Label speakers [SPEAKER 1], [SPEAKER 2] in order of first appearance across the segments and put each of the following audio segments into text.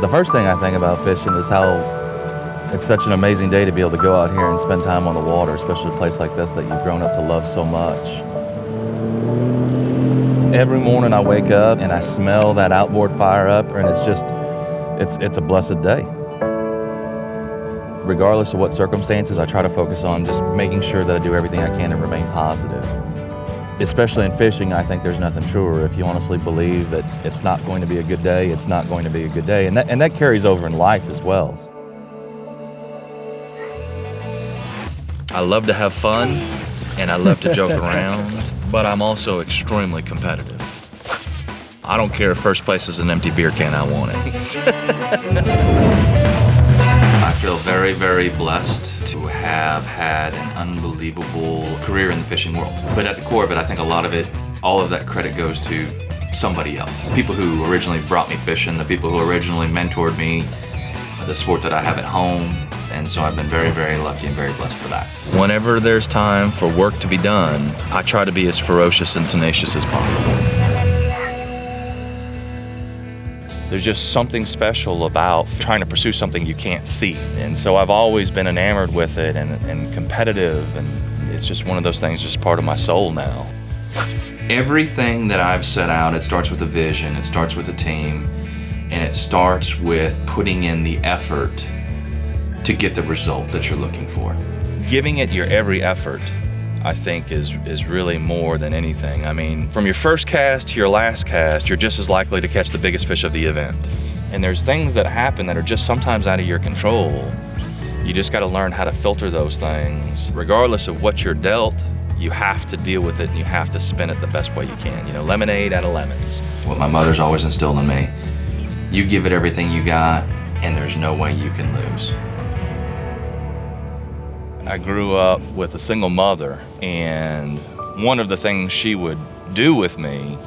[SPEAKER 1] The first thing I think about fishing is how it's such an amazing day to be able to go out here and spend time on the water, especially a place like this that you've grown up to love so much. Every morning I wake up and I smell that outboard fire up, and it's a blessed day. Regardless of what circumstances, I try to focus on just making sure that I do everything I can to remain positive. Especially in fishing, I think there's nothing truer. If you honestly believe that it's not going to be a good day, it's not going to be a good day. And that carries over in life as well. I love to have fun and I love to joke around, but I'm also extremely competitive. I don't care if first place is an empty beer can, I want it. I feel very, very blessed to have had an unbelievable career in the fishing world. But at the core of it, I think all of that credit goes to somebody else. People who originally brought me fishing, the people who originally mentored me, the sport that I have at home. And so I've been very, very lucky and very blessed for that. Whenever there's time for work to be done, I try to be as ferocious and tenacious as possible. There's just something special about trying to pursue something you can't see. And so I've always been enamored with it and competitive, and it's just one of those things, just part of my soul now. Everything that I've set out, it starts with a vision, it starts with a team, and it starts with putting in the effort to get the result that you're looking for. Giving it your every effort, I think, is really more than anything. I mean, from your first cast to your last cast, you're just as likely to catch the biggest fish of the event. And there's things that happen that are just sometimes out of your control. You just got to learn how to filter those things. Regardless of what you're dealt, you have to deal with it and you have to spin it the best way you can. You know, lemonade out of lemons. What my mother's always instilled in me, you give it everything you got and there's no way you can lose. I grew up with a single mother, and one of the things she would do with me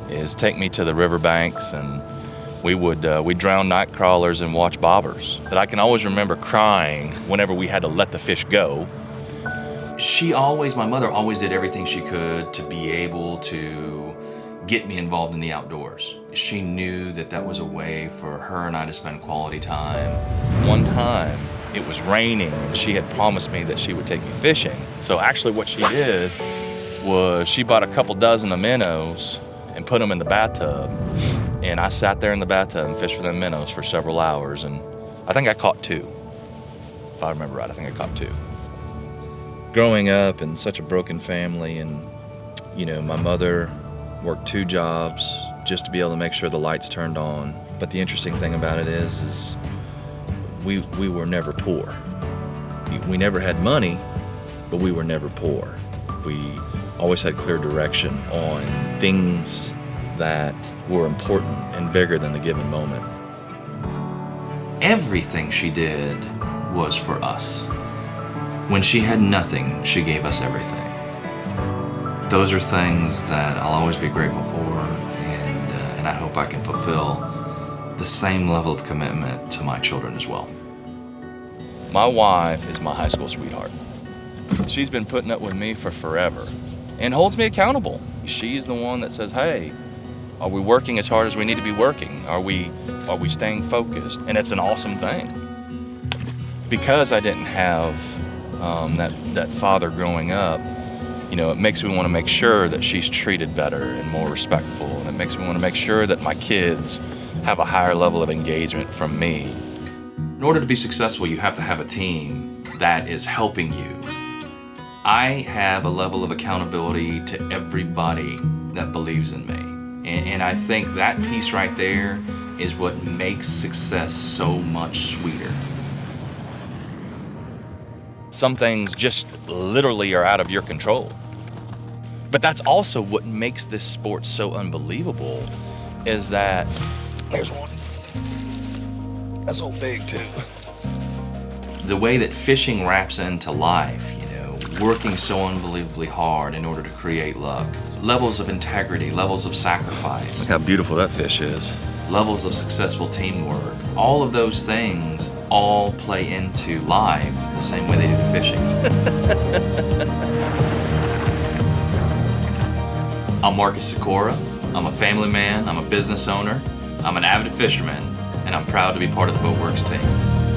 [SPEAKER 1] is take me to the riverbanks, and we'd drown night crawlers and watch bobbers. But I can always remember crying whenever we had to let the fish go. My mother always did everything she could to be able to get me involved in the outdoors. She knew that was a way for her and I to spend quality time. One time, it was raining and she had promised me that she would take me fishing. So actually what she did was she bought a couple dozen of minnows and put them in the bathtub. And I sat there in the bathtub and fished for them minnows for several hours. And I think I caught 2. If I remember right, I think I caught 2. Growing up in such a broken family, and you know, my mother worked 2 jobs just to be able to make sure the lights turned on. But the interesting thing about it is we were never poor. We never had money, but we were never poor. We always had clear direction on things that were important and bigger than the given moment. Everything she did was for us. When she had nothing, she gave us everything. Those are things that I'll always be grateful for, and I hope I can fulfill the same level of commitment to my children as well. My wife is my high school sweetheart. She's been putting up with me for forever and holds me accountable. She's the one that says, hey, are we working as hard as we need to be working? Are we staying focused? And it's an awesome thing. Because I didn't have that father growing up, you know, it makes me want to make sure that she's treated better and more respectful. And it makes me want to make sure that my kids have a higher level of engagement from me. In order to be successful, you have to have a team that is helping you. I have a level of accountability to everybody that believes in me. And I think that piece right there is what makes success so much sweeter. Some things just literally are out of your control. But that's also what makes this sport so unbelievable, is that there's one. That's so big too. The way that fishing wraps into life, you know, working so unbelievably hard in order to create luck. Levels of integrity, levels of sacrifice. Look how beautiful that fish is. Levels of successful teamwork. All of those things all play into life the same way they do the fishing. I'm Marcus Sykora. I'm a family man, I'm a business owner, I'm an avid fisherman, and and I'm proud to be part of the WrX team.